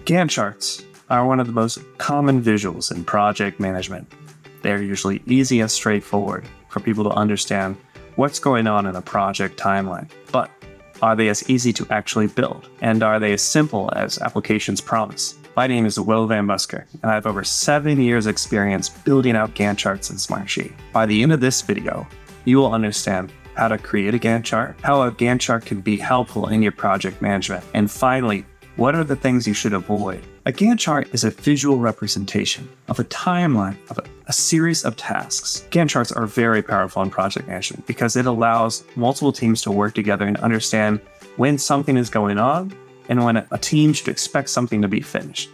Gantt charts are one of the most common visuals in project management. They're usually easy and straightforward for people to understand what's going on in a project timeline. But are they as easy to actually build? And are they as simple as applications promise? My name is Will Van Busker, and I have over 7 years experience building out Gantt charts in Smartsheet. By the end of this video, you will understand how to create a Gantt chart, how a Gantt chart can be helpful in your project management, and finally, what are the things you should avoid? A Gantt chart is a visual representation of a timeline of a series of tasks. Gantt charts are very powerful in project management because it allows multiple teams to work together and understand when something is going on and when a team should expect something to be finished.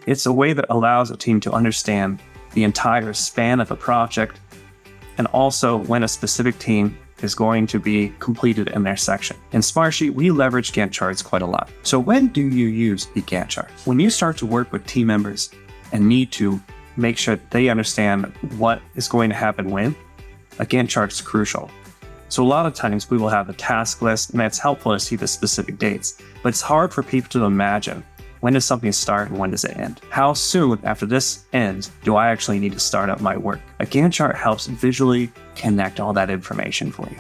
It's a way that allows a team to understand the entire span of a project and also when a specific team is going to be completed in their section. In Smartsheet, we leverage Gantt charts quite a lot. So when do you use a Gantt chart? When you start to work with team members and need to make sure that they understand what is going to happen when, a Gantt chart is crucial. So a lot of times we will have a task list, and that's helpful to see the specific dates, but it's hard for people to imagine when does something start and when does it end? How soon after this ends do I actually need to start up my work? A Gantt chart helps visually connect all that information for you.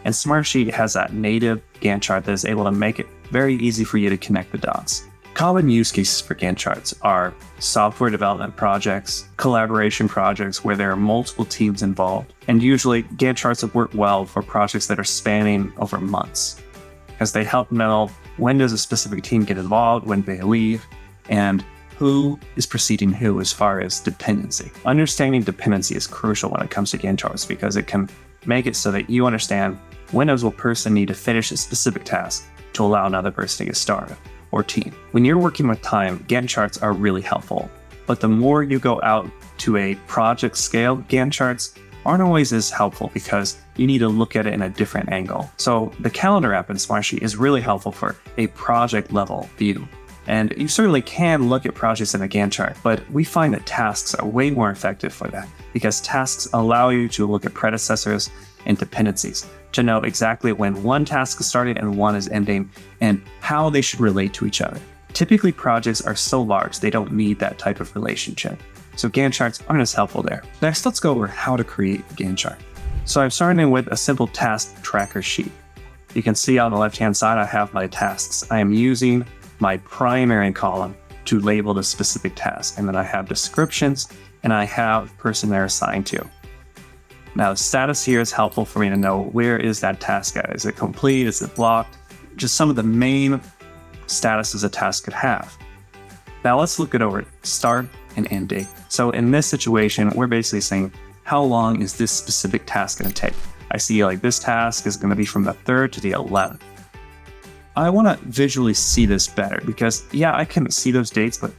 And Smartsheet has that native Gantt chart that is able to make it very easy for you to connect the dots. Common use cases for Gantt charts are software development projects, collaboration projects where there are multiple teams involved. And usually Gantt charts work well for projects that are spanning over months, because they help know when does a specific team get involved, when they leave, and who is preceding who as far as dependency. Understanding dependency is crucial when it comes to Gantt charts because it can make it so that you understand when does a person need to finish a specific task to allow another person to get started, or team. When you're working with time, Gantt charts are really helpful. But the more you go out to a project scale, Gantt charts aren't always as helpful because you need to look at it in a different angle. So the calendar app in Smartsheet is really helpful for a project level view. And you certainly can look at projects in a Gantt chart, but we find that tasks are way more effective for that because tasks allow you to look at predecessors and dependencies to know exactly when one task is starting and one is ending and how they should relate to each other. Typically, projects are so large, they don't need that type of relationship. So Gantt charts aren't as helpful there. Next, let's go over how to create a Gantt chart. So I'm starting with a simple task tracker sheet. You can see on the left-hand side, I have my tasks. I am using my primary column to label the specific task. And then I have descriptions and I have the person they're assigned to. Now the status here is helpful for me to know where is that task at? Is it complete? Is it blocked? Just some of the main statuses a task could have. Now let's look at over start and end date. So in this situation, we're basically saying, how long is this specific task going to take? I see like this task is going to be from the 3rd to the 11th. I want to visually see this better because yeah, I can see those dates, but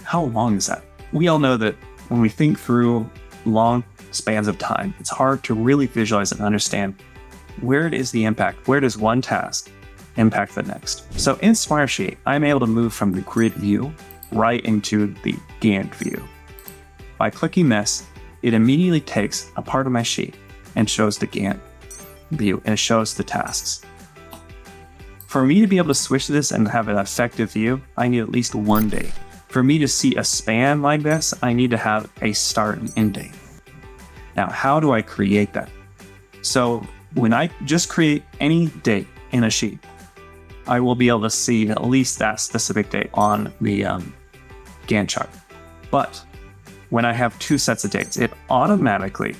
how long is that? We all know that when we think through long spans of time, it's hard to really visualize and understand where it is the impact. Where does one task impact the next? So in Smartsheet, I'm able to move from the grid view right into the Gantt view. By clicking this, it immediately takes a part of my sheet and shows the Gantt view and it shows the tasks. For me to be able to switch to this and have an effective view, I need at least one day. For me to see a span like this, I need to have a start and end date. Now, how do I create that? So when I just create any date in a sheet, I will be able to see at least that specific date on the Gantt chart. But when I have 2 sets of dates, it automatically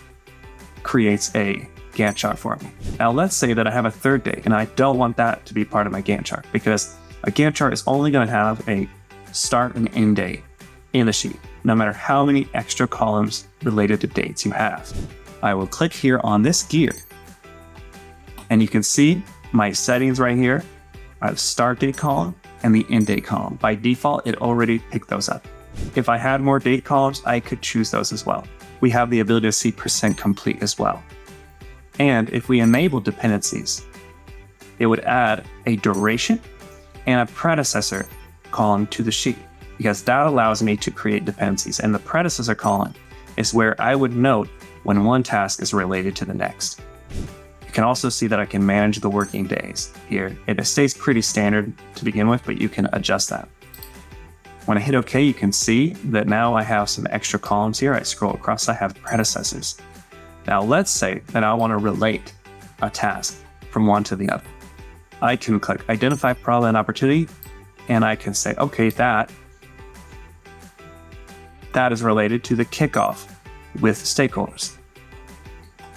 creates a Gantt chart for me. Now let's say that I have a 3rd date and I don't want that to be part of my Gantt chart because a Gantt chart is only going to have a start and end date in the sheet, no matter how many extra columns related to dates you have. I will click here on this gear and you can see my settings right here. I have start date column and the end date column. By default, it already picked those up. If I had more date columns, I could choose those as well. We have the ability to see % complete as well. And if we enable dependencies, it would add a duration and a predecessor column to the sheet because that allows me to create dependencies. And the predecessor column is where I would note when one task is related to the next. You can also see that I can manage the working days here. It stays pretty standard to begin with, but you can adjust that. When I hit OK, you can see that now I have some extra columns here. I scroll across, I have predecessors. Now let's say that I want to relate a task from one to the other. I can click Identify Problem and Opportunity, and I can say, okay, that is related to the kickoff with stakeholders.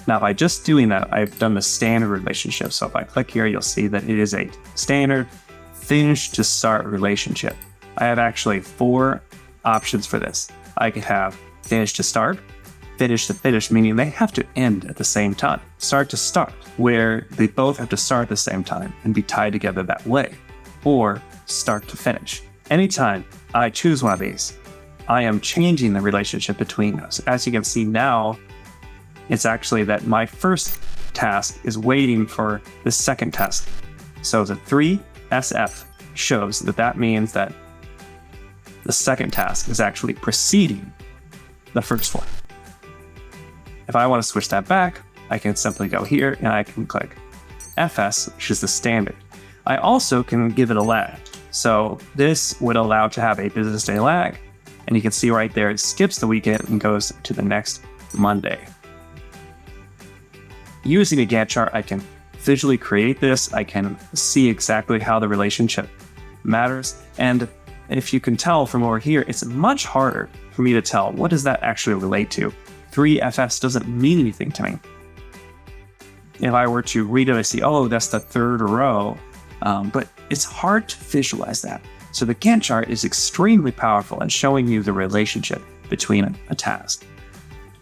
Now, by just doing that, I've done the standard relationship. So if I click here, you'll see that it is a standard finish to start relationship. I have actually 4 options for this. I could have finish to start, finish to finish, meaning they have to end at the same time. Start to start, where they both have to start at the same time and be tied together that way. Or start to finish. Anytime I choose one of these, I am changing the relationship between those. As you can see now, it's actually that my first task is waiting for the second task. So the 3SF shows that means that the second task is actually preceding the first one. If I want to switch that back, I can simply go here and I can click FS, which is the standard. I also can give it a lag. So this would allow to have a business day lag. And you can see right there, it skips the weekend and goes to the next Monday. Using a Gantt chart, I can visually create this. I can see exactly how the relationship matters. And if you can tell from over here, it's much harder for me to tell what does that actually relate to. 3FS doesn't mean anything to me. If I were to read it, I see, oh, that's the third row. But it's hard to visualize that. So the Gantt chart is extremely powerful in showing you the relationship between a task.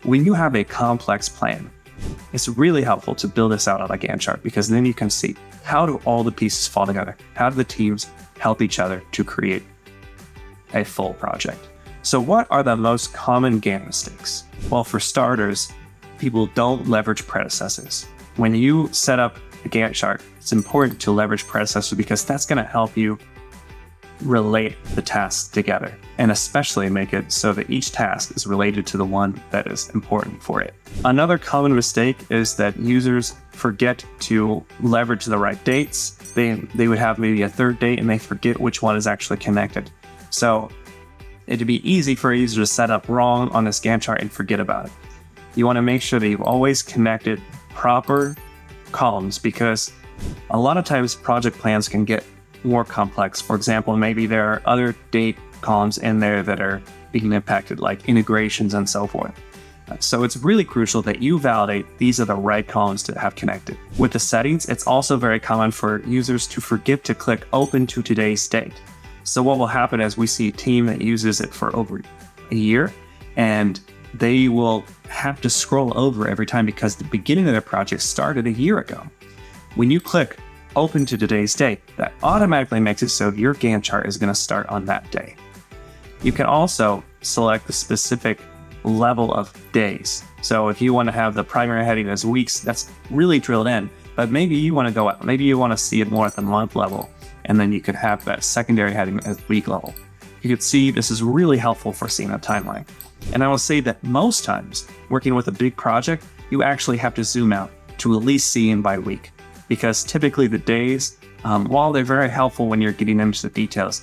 When you have a complex plan, it's really helpful to build this out on a Gantt chart, because then you can see how do all the pieces fall together? How do the teams help each other to create a full project? So what are the most common Gantt mistakes? Well, for starters, people don't leverage predecessors. When you set up a Gantt chart, it's important to leverage predecessors because that's going to help you relate the tasks together, and especially make it so that each task is related to the one that is important for it. Another common mistake is that users forget to leverage the right dates. They would have maybe a third date and they forget which one is actually connected. So it'd be easy for a user to set up wrong on this Gantt chart and forget about it. You want to make sure that you've always connected proper columns, because a lot of times project plans can get more complex. For example, maybe there are other date columns in there that are being impacted, like integrations and so forth. So it's really crucial that you validate these are the right columns to have connected. With the settings, it's also very common for users to forget to click open to today's date. So what will happen is we see a team that uses it for over a year, and they will have to scroll over every time because the beginning of their project started a year ago. When you click open to today's date, that automatically makes it so your Gantt chart is going to start on that day. You can also select the specific level of days. So if you want to have the primary heading as weeks, that's really drilled in, but maybe you want to go out. Maybe you want to see it more at the month level, and then you could have that secondary heading as week level. You could see this is really helpful for seeing a timeline. And I will say that most times, working with a big project, you actually have to zoom out to at least see in by week. Because typically the days, while they're very helpful when you're getting into the details,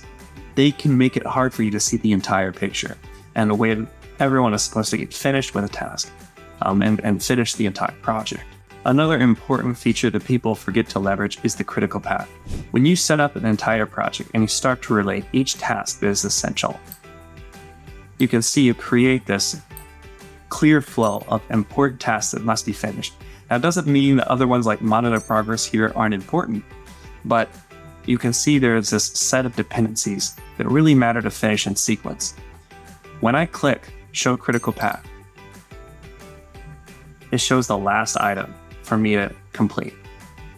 they can make it hard for you to see the entire picture and when everyone is supposed to get finished with a task and finish the entire project. Another important feature that people forget to leverage is the critical path. When you set up an entire project and you start to relate each task that is essential, you can see you create this clear flow of important tasks that must be finished. Now, it doesn't mean that other ones like monitor progress here aren't important, but you can see there's this set of dependencies that really matter to finish in sequence. When I click Show Critical Path, it shows the last item for me to complete.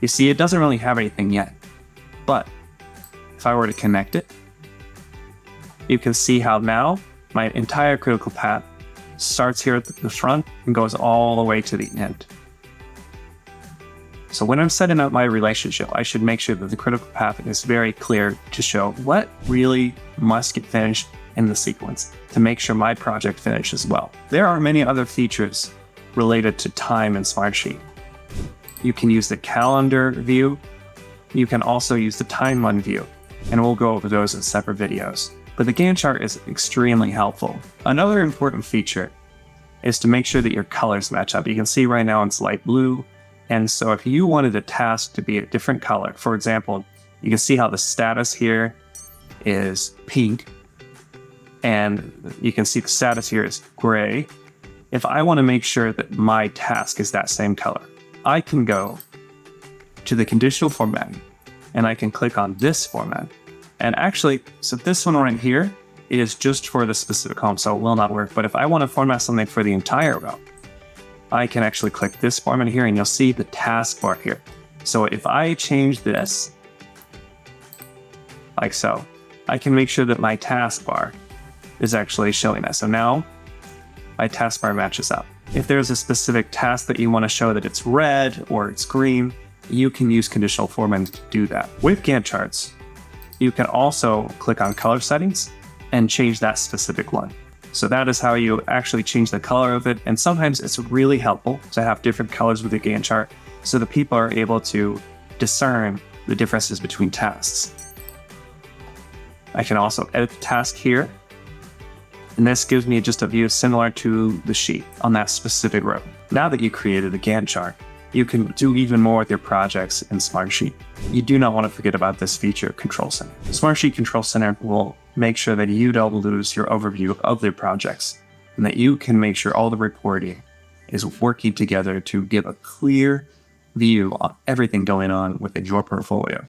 You see, it doesn't really have anything yet, but if I were to connect it, you can see how now my entire critical path starts here at the front and goes all the way to the end. So when I'm setting up my relationship, I should make sure that the critical path is very clear to show what really must get finished in the sequence to make sure my project finishes well. There are many other features related to time in Smartsheet. You can use the calendar view. You can also use the timeline view, and we'll go over those in separate videos. But the Gantt chart is extremely helpful. Another important feature is to make sure that your colors match up. You can see right now it's light blue. And so if you wanted a task to be a different color, for example, you can see how the status here is pink, and you can see the status here is gray. If I want to make sure that my task is that same color, I can go to the conditional formatting and I can click on this format. And actually, so this one right here is just for the specific column, so it will not work. But if I want to format something for the entire row, I can actually click this format here and you'll see the taskbar here. So if I change this, like so, I can make sure that my taskbar is actually showing that. So now my taskbar matches up. If there's a specific task that you want to show that it's red or it's green, you can use conditional formatting to do that. With Gantt charts, you can also click on color settings and change that specific one. So that is how you actually change the color of it. And sometimes it's really helpful to have different colors with the Gantt chart so that people are able to discern the differences between tasks. I can also edit the task here. And this gives me just a view similar to the sheet on that specific row. Now that you created a Gantt chart, you can do even more with your projects in Smartsheet. You do not want to forget about this feature, Control Center. Smartsheet Control Center will make sure that you don't lose your overview of your projects and that you can make sure all the reporting is working together to give a clear view on everything going on within your portfolio.